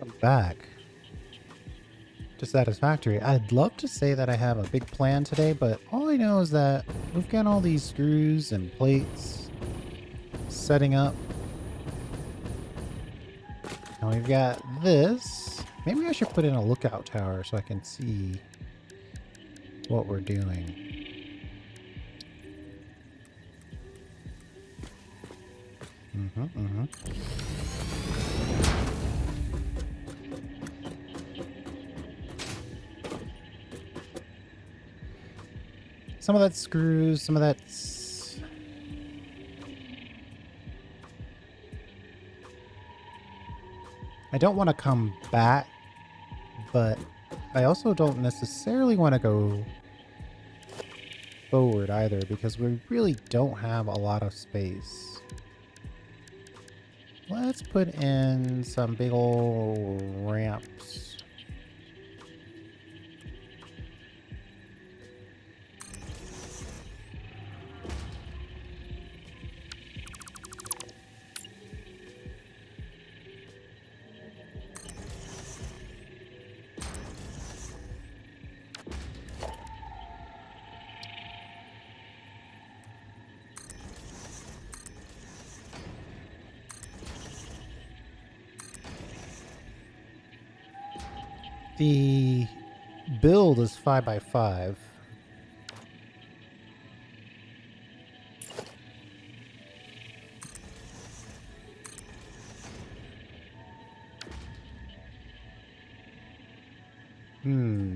Welcome back to Satisfactory. I'd love to say that I have a big plan today, but all I know is that we've got all these screws and plates setting up. And we've got this. Maybe I should put in a lookout tower so I can see what we're doing. Some of that's screws, some of that's... I don't want to come back, but I also don't necessarily want to go forward either because we really don't have a lot of space. Let's put in some big old ramps. The build is 5x5.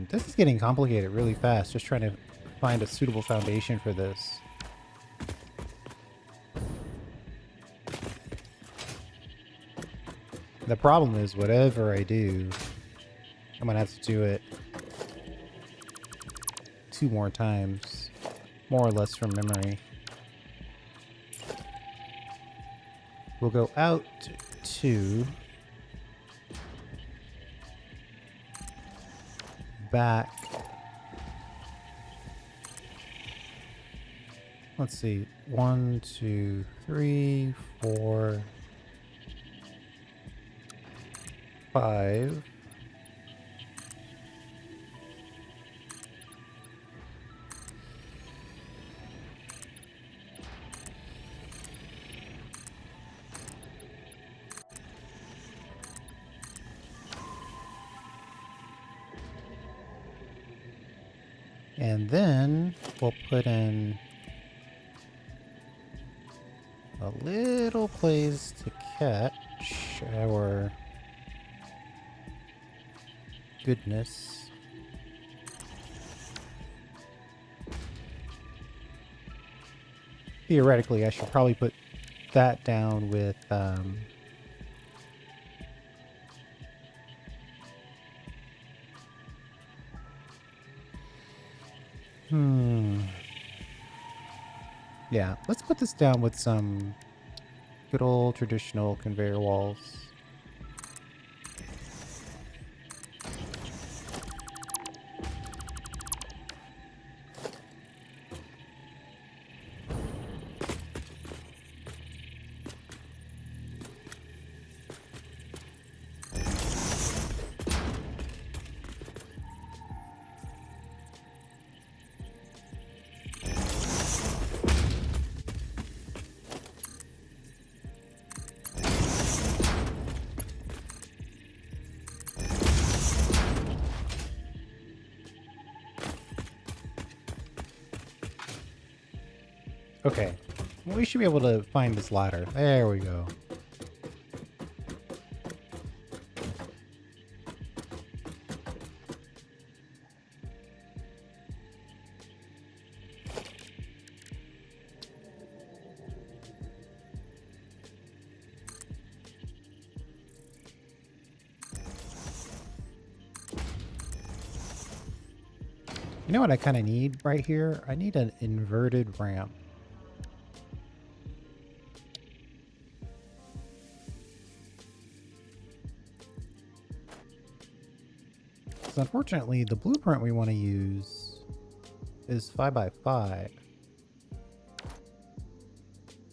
This is getting complicated really fast. Just trying to find a suitable foundation for this. The problem is whatever I do, I'm gonna have to do it 2 more times, more or less from memory. We'll go out 2, back. Let's see, 1, 2, 3, 4, 5. And then we'll put in a little place to catch our goodness. Theoretically, I should probably put that down with yeah, let's put this down with some good old traditional conveyor walls. Okay, we should be able to find this ladder. There we go. You know what I kind of need right here? I need an inverted ramp. So unfortunately, the blueprint we want to use is 5x5.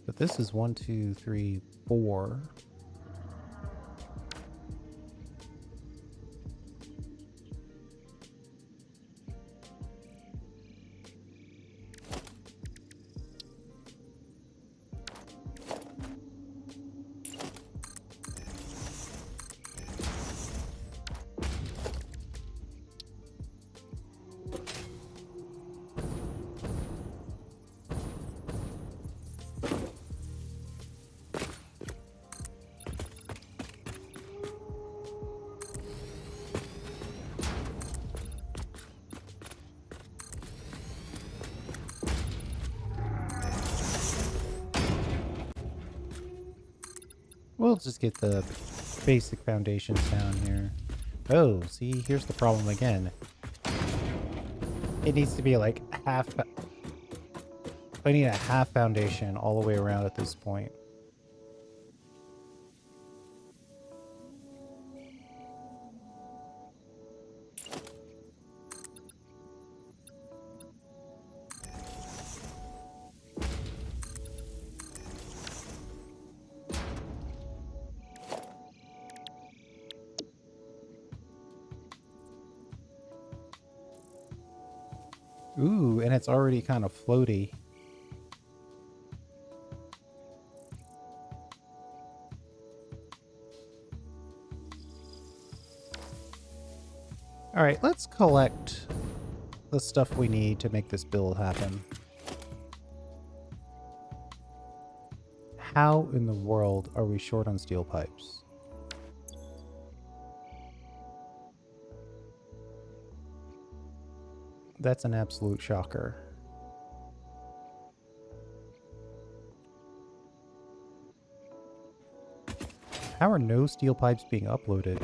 But this is 1, 2, 3, 4. We'll just get the basic foundations down here. Oh, see, here's the problem again. It needs to be like half... I need a half foundation all the way around at this point. Ooh, and it's already kind of floaty. All right, let's collect the stuff we need to make this build happen. How in the world are we short on steel pipes? That's an absolute shocker. How are no steel pipes being uploaded?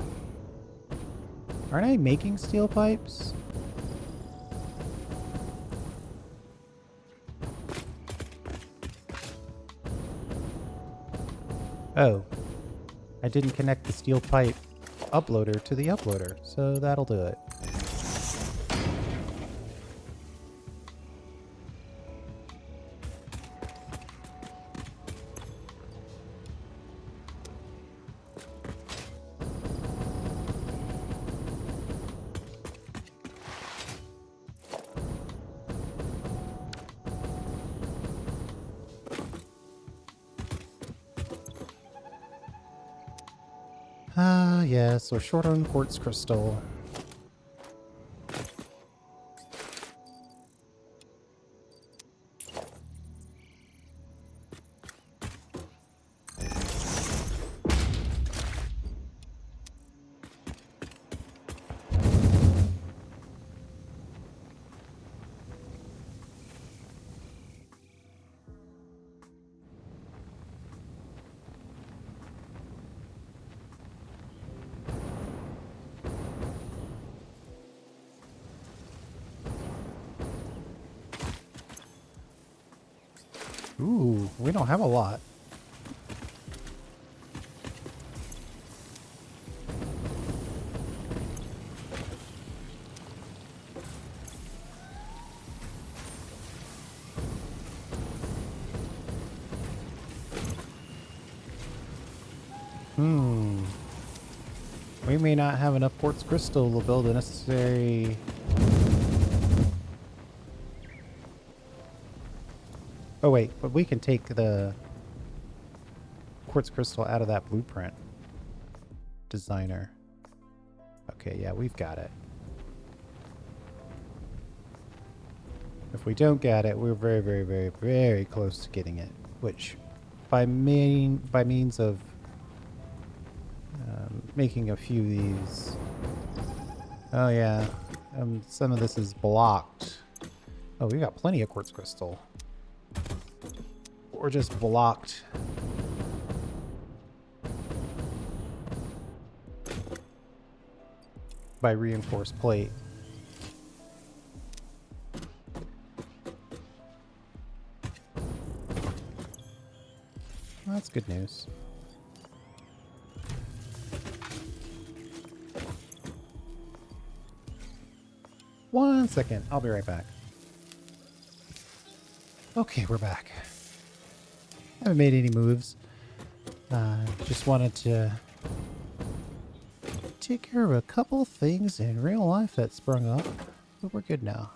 Aren't I making steel pipes? Oh. I didn't connect the steel pipe uploader to the uploader, so that'll do it. Ah, yes, we're short on quartz crystal. Ooh, we don't have a lot. We may not have enough quartz crystal to build the necessary... Oh wait, but we can take the quartz crystal out of that blueprint. Designer. Okay, yeah, we've got it. If we don't get it, we're very, very, very, very close to getting it. Which, by means of making a few of these... Oh yeah, some of this is blocked. Oh, we got plenty of quartz crystal. Or just blocked. By reinforced plate. Well, that's good news. One second, I'll be right back. Okay, we're back. Haven't made any moves. Just wanted to take care of a couple things in real life that sprung up, but we're good now.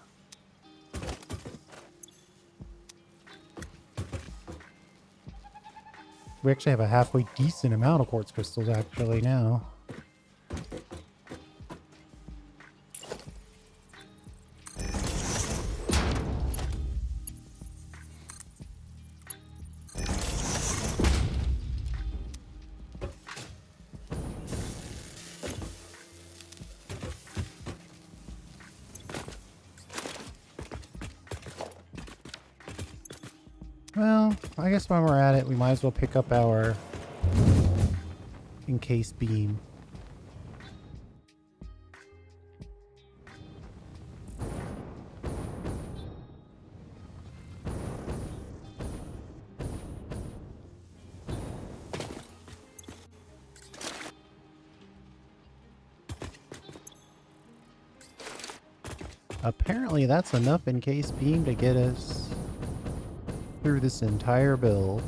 We actually have a halfway decent amount of quartz crystals actually now. Well, I guess while we're at it, we might as well pick up our encased beam. Apparently that's enough encased beam to get us through this entire build.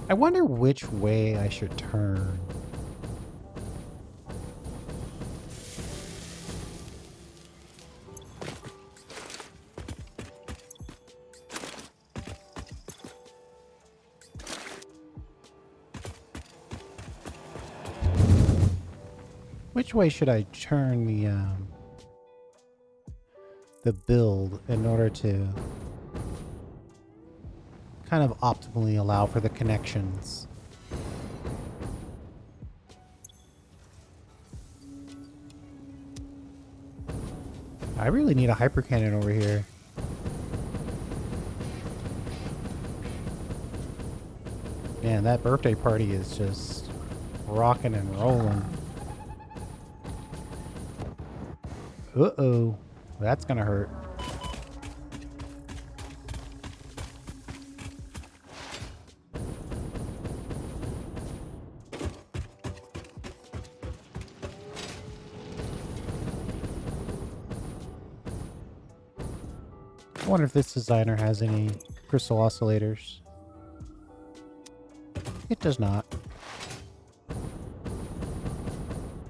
I wonder which way I should turn. Which way should I turn the build in order to kind of optimally allow for the connections? I really need a hyper cannon over here. Man, that birthday party is just rocking and rolling. Uh-oh. That's gonna hurt. I wonder if this designer has any crystal oscillators. It does not.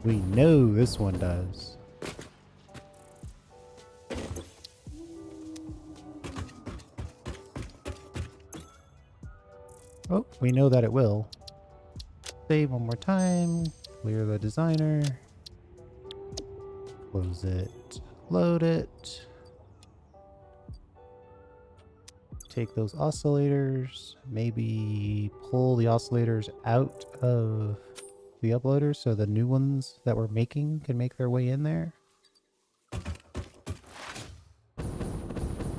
We know this one does. Oh, we know that it will. Save one more time. Clear the designer. Close it. Load it. Take those oscillators. Maybe pull the oscillators out of the uploader so the new ones that we're making can make their way in there.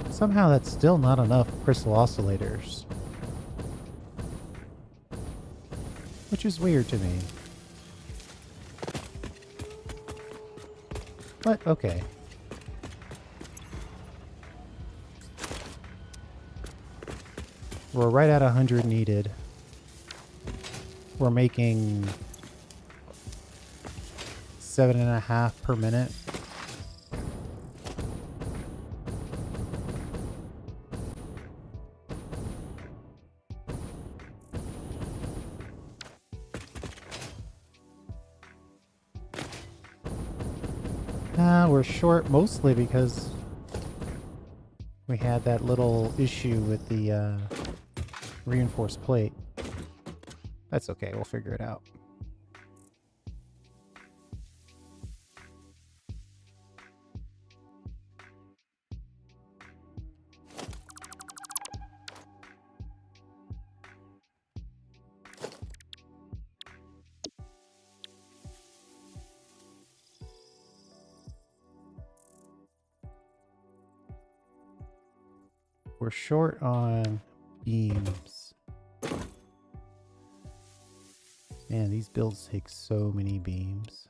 Somehow that's still not enough crystal oscillators. Which is weird to me. But okay. We're right at 100 needed. We're making 7.5 per minute. We're short mostly because we had that little issue with the reinforced plate. That's okay, we'll figure it out. We're short on beams. Man, these builds take so many beams.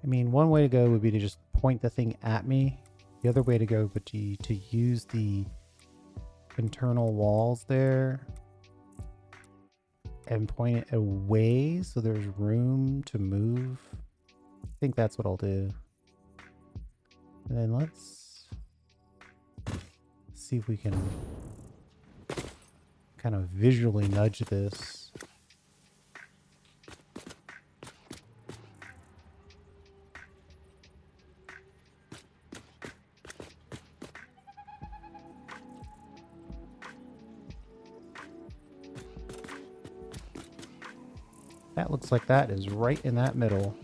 I mean, one way to go would be to just point the thing at me. The other way to go would be to use the internal walls there and point it away so there's room to move. I think that's what I'll do. And then let's see if we can kind of visually nudge this. That looks like that is right in that middle.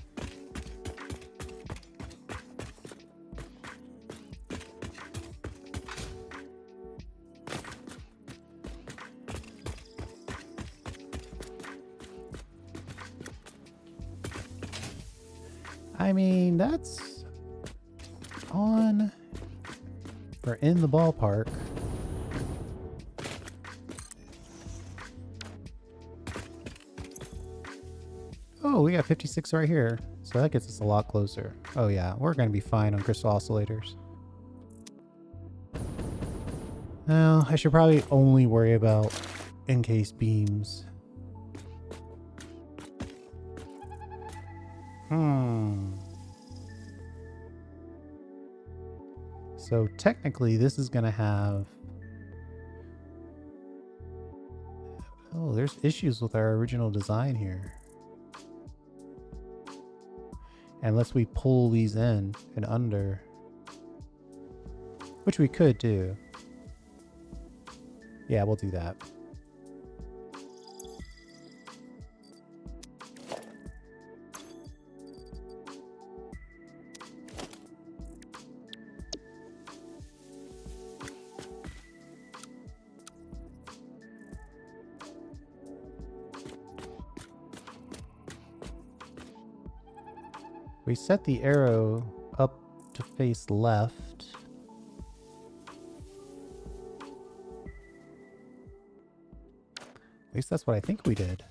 I mean, that's on or in the ballpark. Oh, we got 56 right here. So that gets us a lot closer. Oh yeah, we're going to be fine on crystal oscillators. Now, I should probably only worry about encased beams. So technically this is going to have... Oh, there's issues with our original design here. Unless we pull these in and under. Which we could do. Yeah, we'll do that. We set the arrow up to face left. At least that's what I think we did.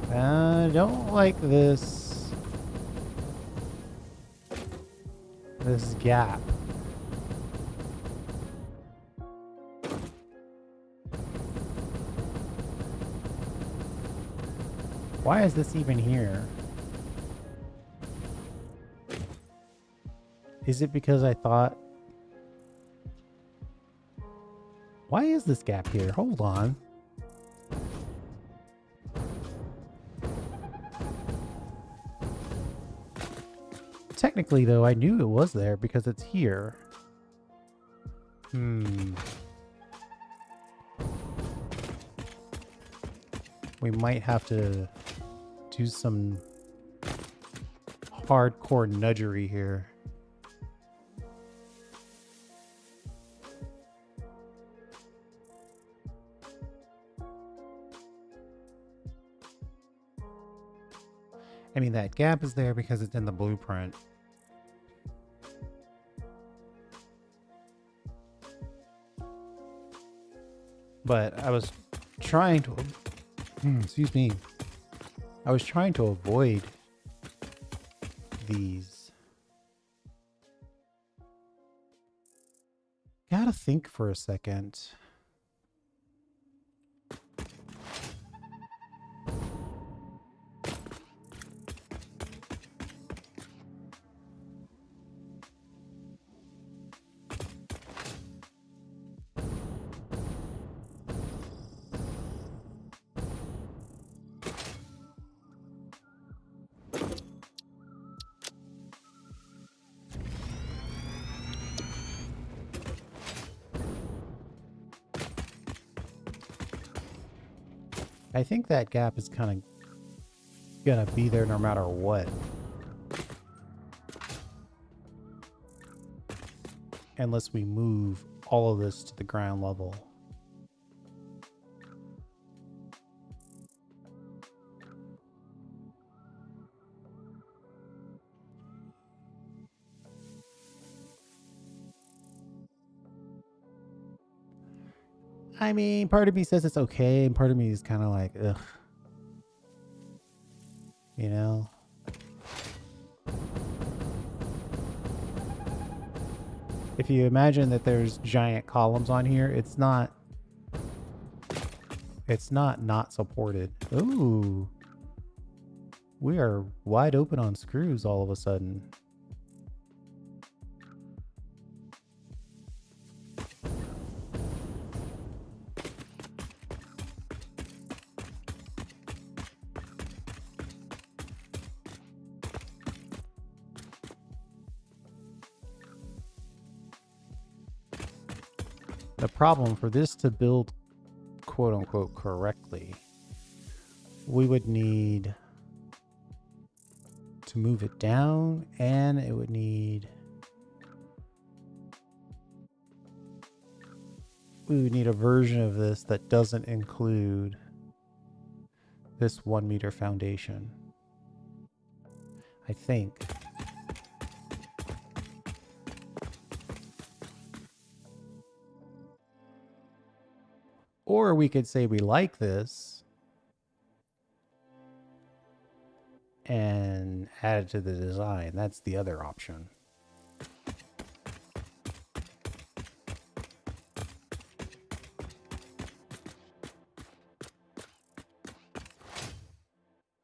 I don't like this gap. Why is this even here? Is it because I thought... Why is this gap here? Hold on. Technically, though, I knew it was there because it's here. We might have to do some hardcore nudgery here. I mean, that gap is there because it's in the blueprint. But I was trying to... excuse me. I was trying to avoid these. Gotta think for a second. I think that gap is kind of gonna be there no matter what. Unless we move all of this to the ground level. I mean, part of me says it's okay, and part of me is kind of like, ugh. You know? If you imagine that there's giant columns on here, it's not supported. Ooh. We are wide open on screws all of a sudden. The problem for this to build quote unquote correctly, we would need to move it down, and it would need, we would need a version of this that doesn't include this 1 meter foundation, I think. Or we could say we like this and add it to the design. That's the other option.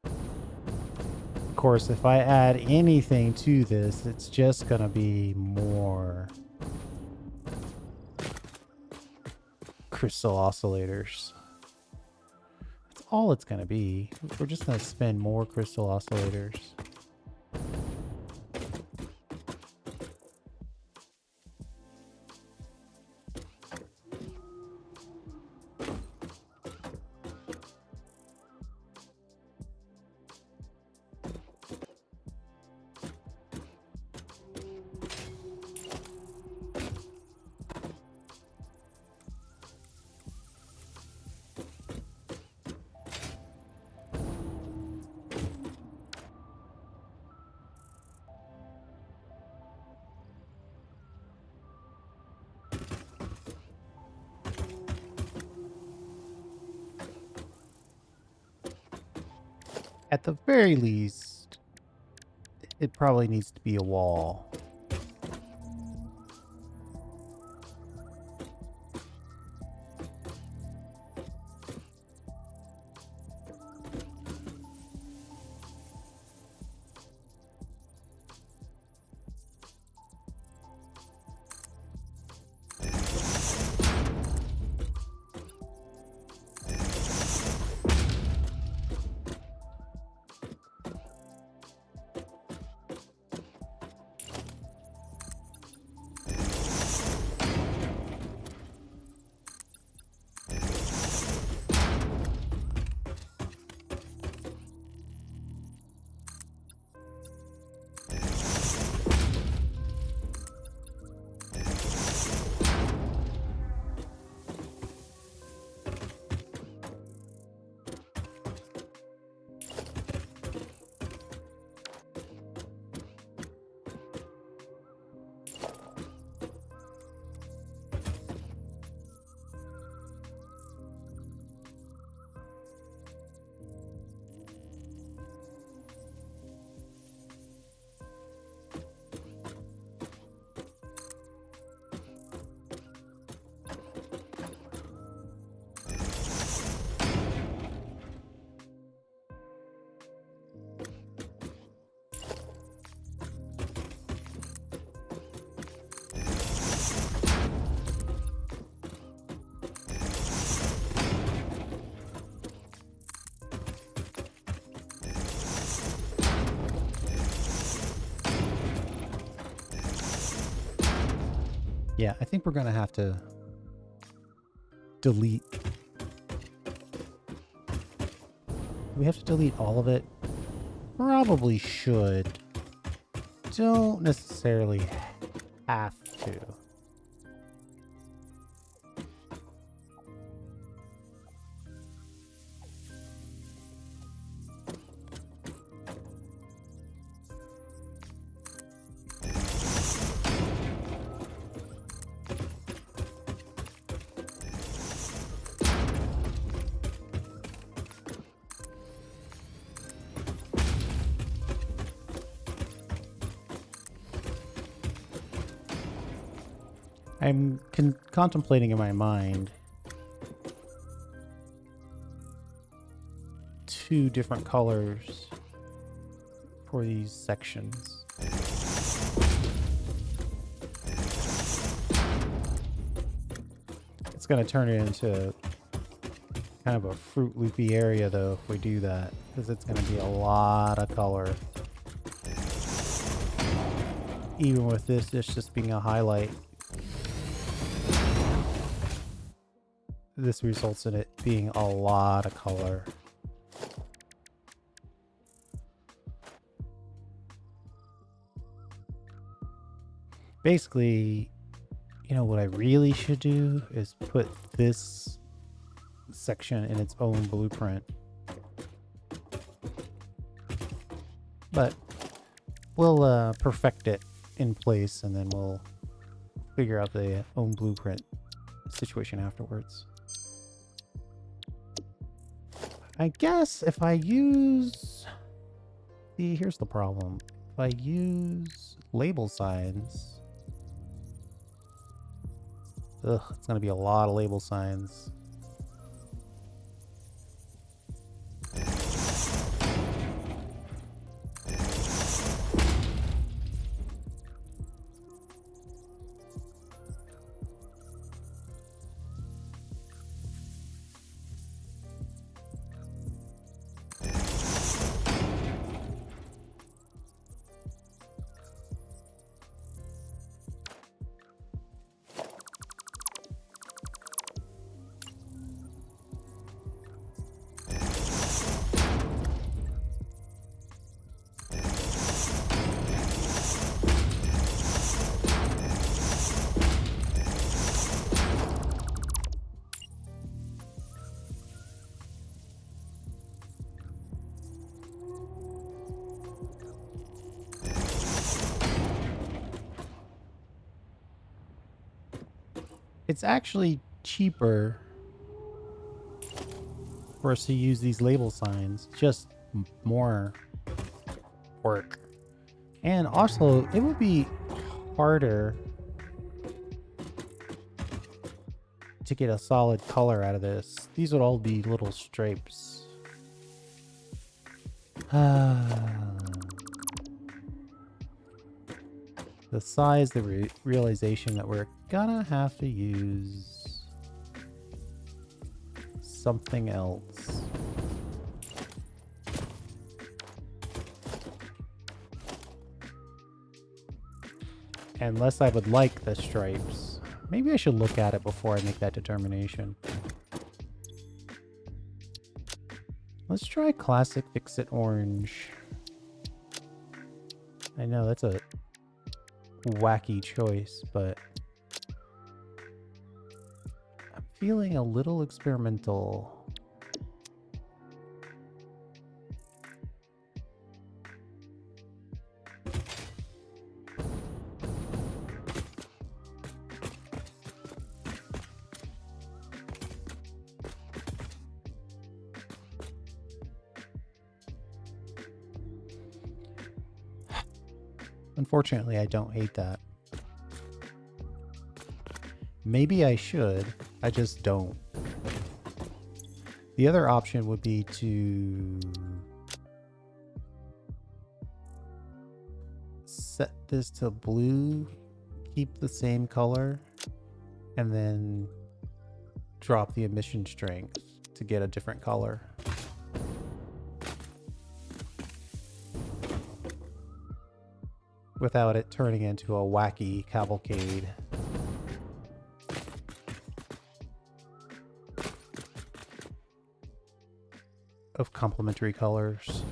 Of course, if I add anything to this, it's just gonna be more crystal oscillators. That's all it's gonna be. We're just gonna spend more crystal oscillators. At the very least, it probably needs to be a wall. Yeah, I think we're going to have to delete. We have to delete all of it. Probably should. Don't necessarily have to. I'm contemplating in my mind two different colors for these sections. It's going to turn it into kind of a Fruit Loopy area though if we do that, because it's going to be a lot of color. Even with this just being a highlight, this results in it being a lot of color. Basically, you know what I really should do is put this section in its own blueprint. But we'll perfect it in place and then we'll figure out the own blueprint situation afterwards. I guess if I use... See, here's the problem. If I use label signs... Ugh, it's going to be a lot of label signs. It's actually cheaper for us to use these label signs, just more work. And also, it would be harder to get a solid color out of this. These would all be little stripes. The size, the realization that we're gonna have to use something else. Unless I would like the stripes. Maybe I should look at it before I make that determination. Let's try classic Fix-It Orange. I know that's a wacky choice, but I'm feeling a little experimental. Unfortunately, I don't hate that. Maybe I should, I just don't. The other option would be to set this to blue, keep the same color, and then drop the emission strength to get a different color. Without it turning into a wacky cavalcade. Of complementary colors.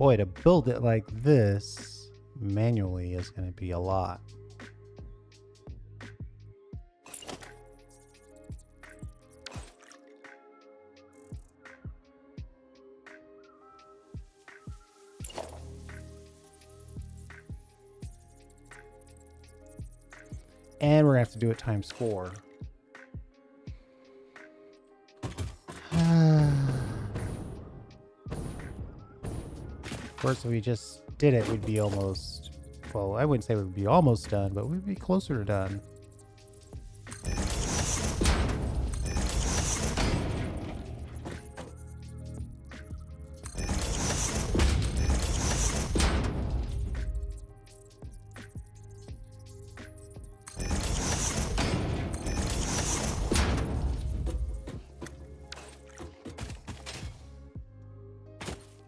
Boy, to build it like this manually is going to be a lot. And we're going to have to do it times 4. Of course, if we just did it, we'd be almost... Well, I wouldn't say we'd be almost done, but we'd be closer to done.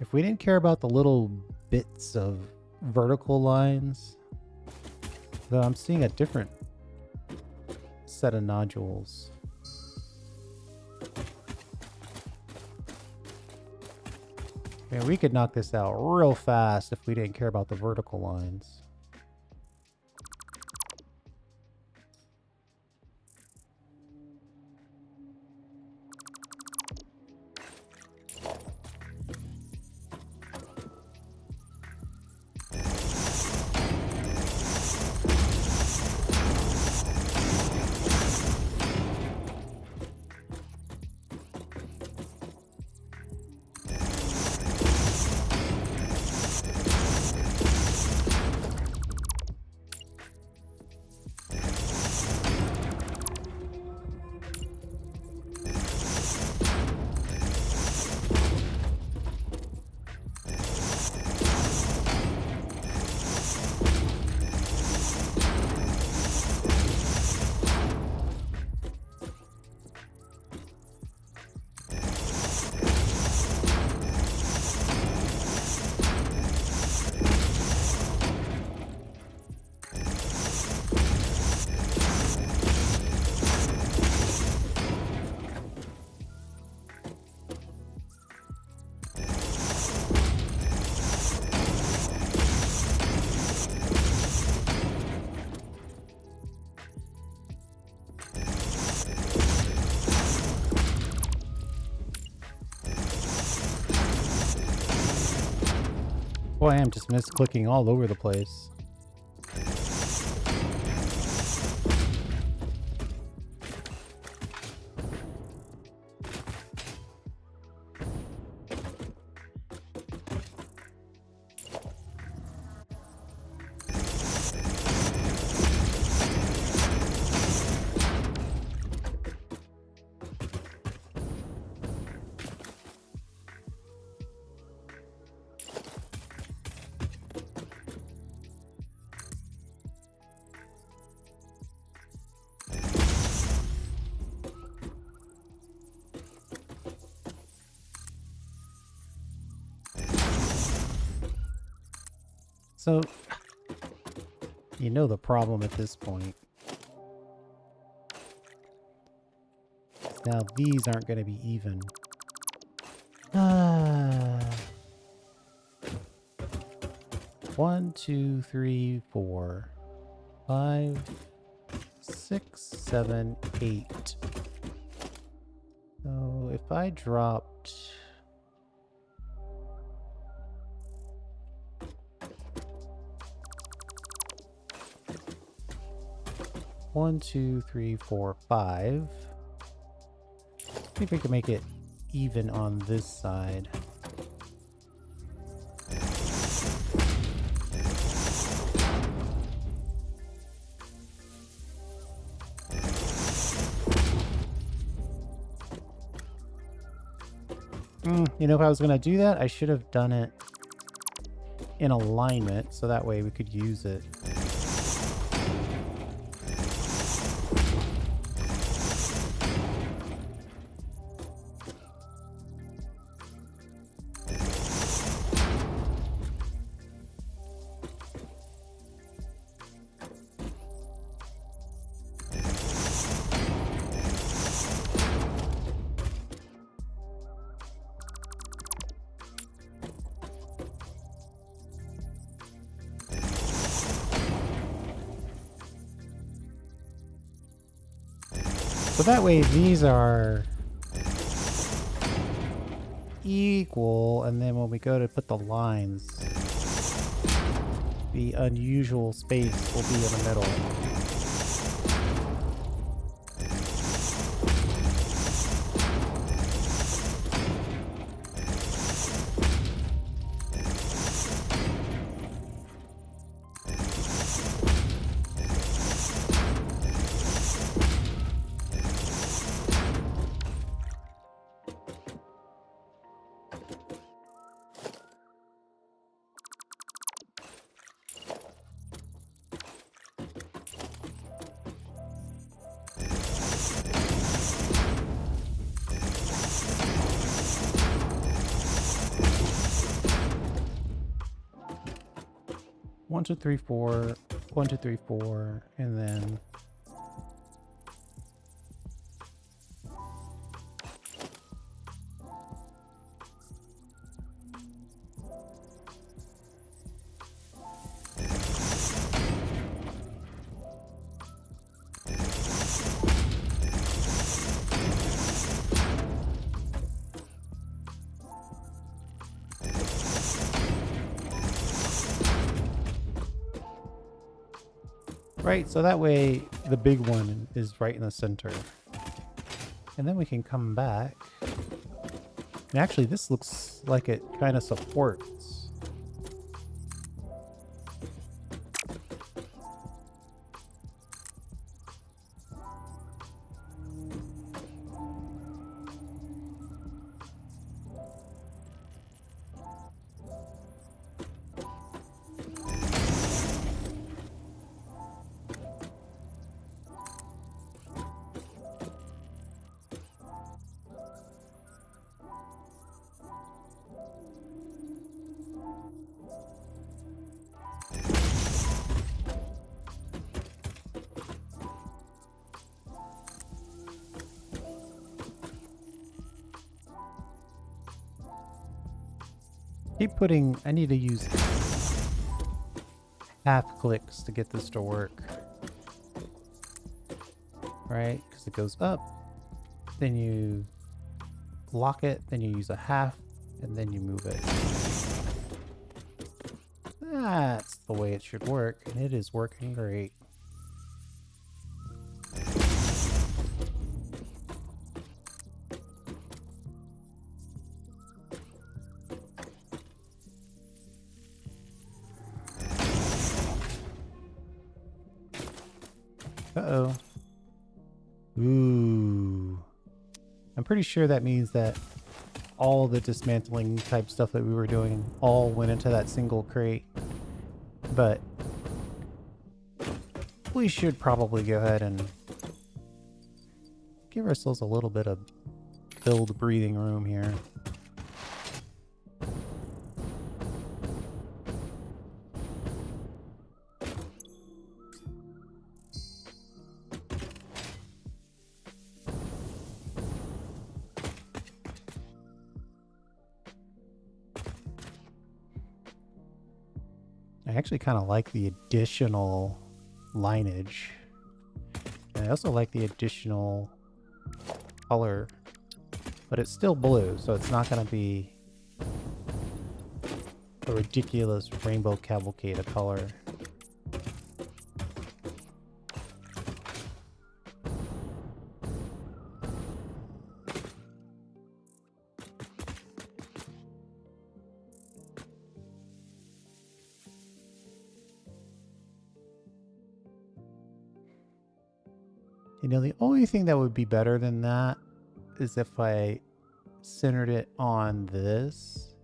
If we didn't care about the little bits of vertical lines, though I'm seeing a different set of nodules. Man, we could knock this out real fast if we didn't care about the vertical lines. Boy, I am just misclicking all over the place. So, you know the problem at this point. Now these aren't going to be even. 1, 2, 3, 4, 5, 6, 7, 8. So if I dropped... One, two, three, four, 5. See if we can make it even on this side. You know, if I was going to do that, I should have done it in alignment, so that way we could use it. So that way these are equal, and then when we go to put the lines, the unusual space will be in the middle. One, two, three, four. 1, 2, 3, 4, and then right, so that way the big one is right in the center. And then we can come back. And actually this looks like it kind of supports. Keep putting, I need to use half clicks to get this to work. Right? Because it goes up, then you lock it, then you use a half, and then you move it. That's the way it should work, and it is working great. Uh-oh. Ooh. I'm pretty sure that means that all the dismantling type stuff that we were doing all went into that single crate. But we should probably go ahead and give ourselves a little bit of build breathing room here. I actually kind of like the additional lineage. And I also like the additional color, but it's still blue, so it's not going to be a ridiculous rainbow cavalcade of color. You know, the only thing that would be better than that is if I centered it on this.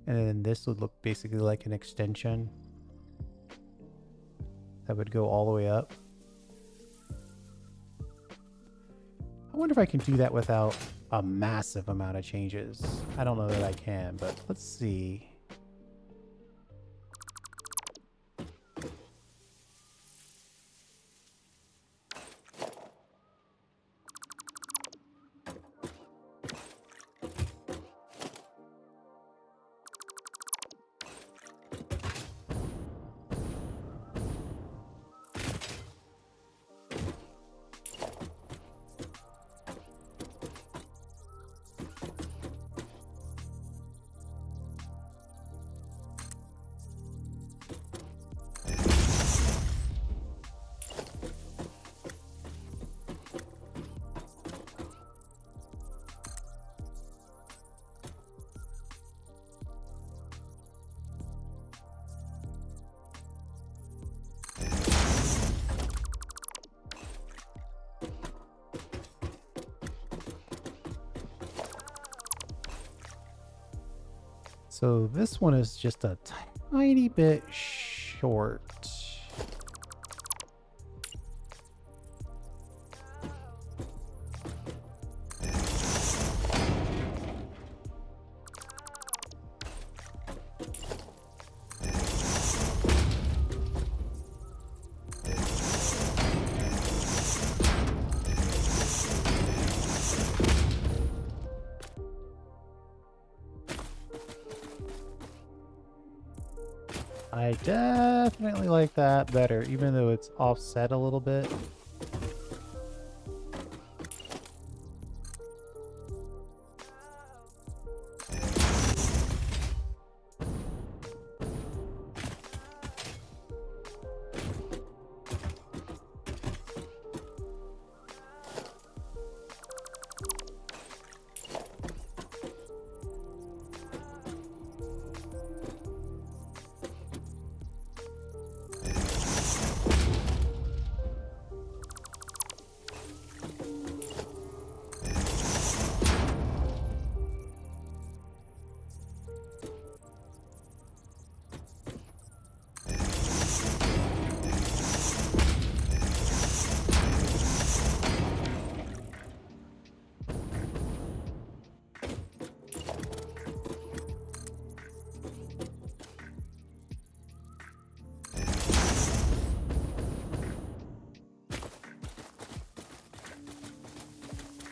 And then this would look basically like an extension that would go all the way up. I wonder if I can do that without a massive amount of changes. I don't know that I can, but let's see. So this one is just a tiny bit short. I definitely like that better, even though it's offset a little bit.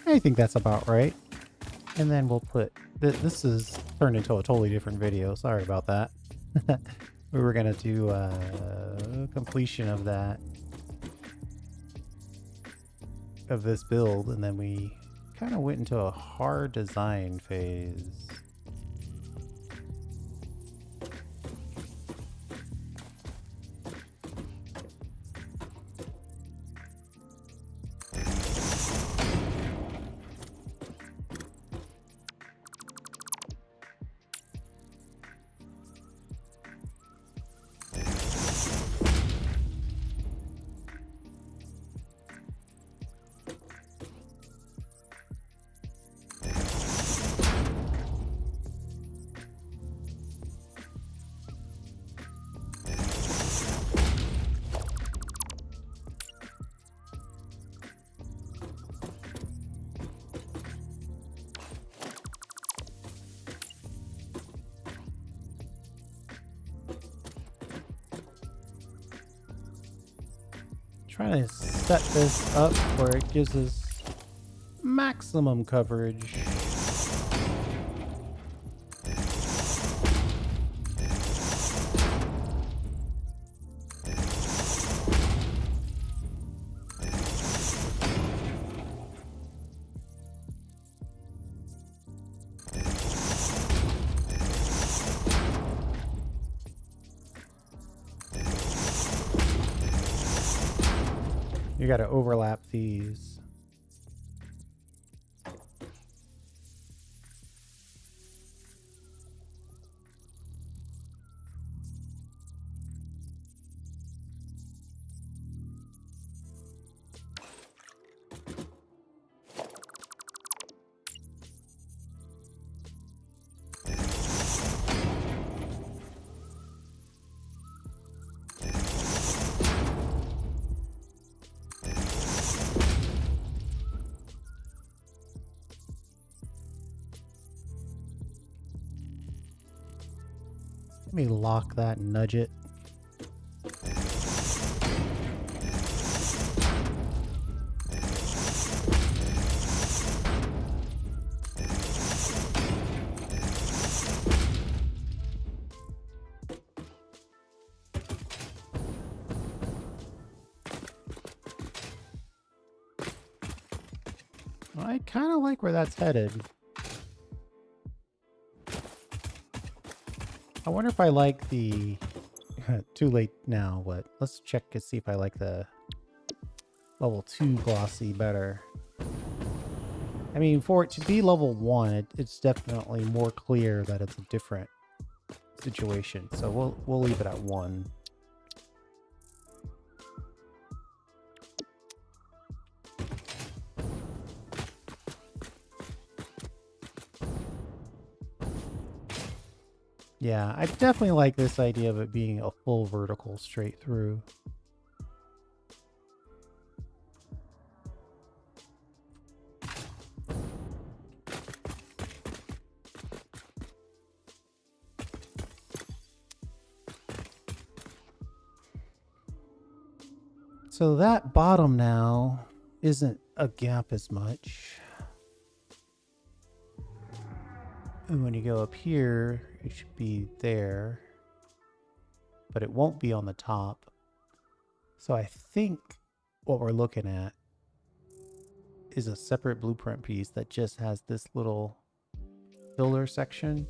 I think that's about right. And then we'll put, this is turned into a totally different video. Sorry about that. We were going to do completion of that, of this build, and then we kind of went into a hard design phase. Trying to set this up where it gives us maximum coverage. You got to overlap these. Let me lock that and nudge it. I kind of like where that's headed. I wonder if I like the... Too late now, but let's check to see if I like the level 2 glossy better. I mean, for it to be level 1, it's definitely more clear that it's a different situation. So we'll leave it at 1. Yeah, I definitely like this idea of it being a full vertical straight through. So that bottom now isn't a gap as much. And when you go up here, it should be there, but it won't be on the top. So I think what we're looking at is a separate blueprint piece that just has this little filler section.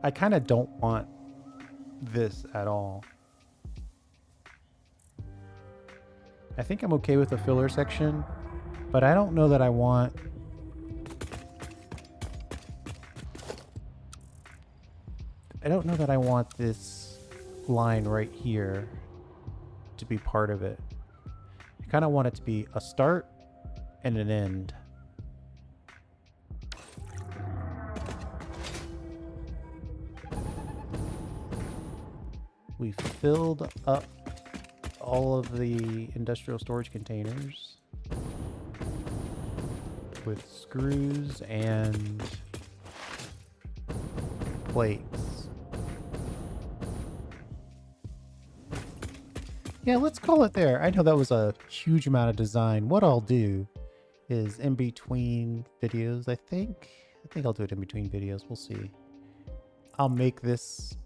I kind of don't want this at all. I think I'm okay with the filler section, but I don't know that I want this line right here to be part of it. I kind of want it to be a start and an end. We filled up all of the industrial storage containers with screws and plates. Yeah, let's call it there. I know that was a huge amount of design. What I'll do is in between videos, I think I'll do it in between videos. We'll see. I'll make this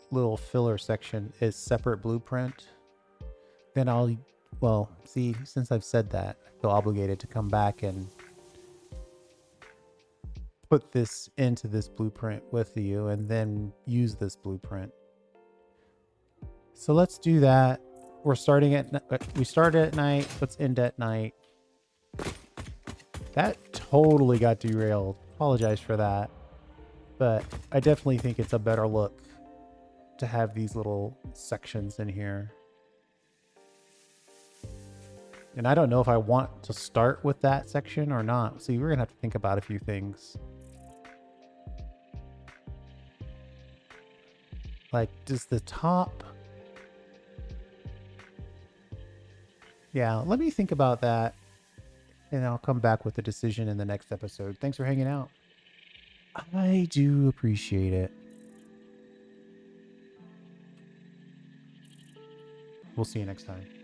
little filler section a separate blueprint. Then well, see, since I've said that, I feel obligated to come back and put this into this blueprint with you and then use this blueprint. So let's do that. We started at night. Let's end at night. That totally got derailed. Apologize for that. But I definitely think it's a better look to have these little sections in here. And I don't know if I want to start with that section or not. See, we're going to have to think about a few things. Like, does the top... Yeah, let me think about that. And I'll come back with a decision in the next episode. Thanks for hanging out. I do appreciate it. We'll see you next time.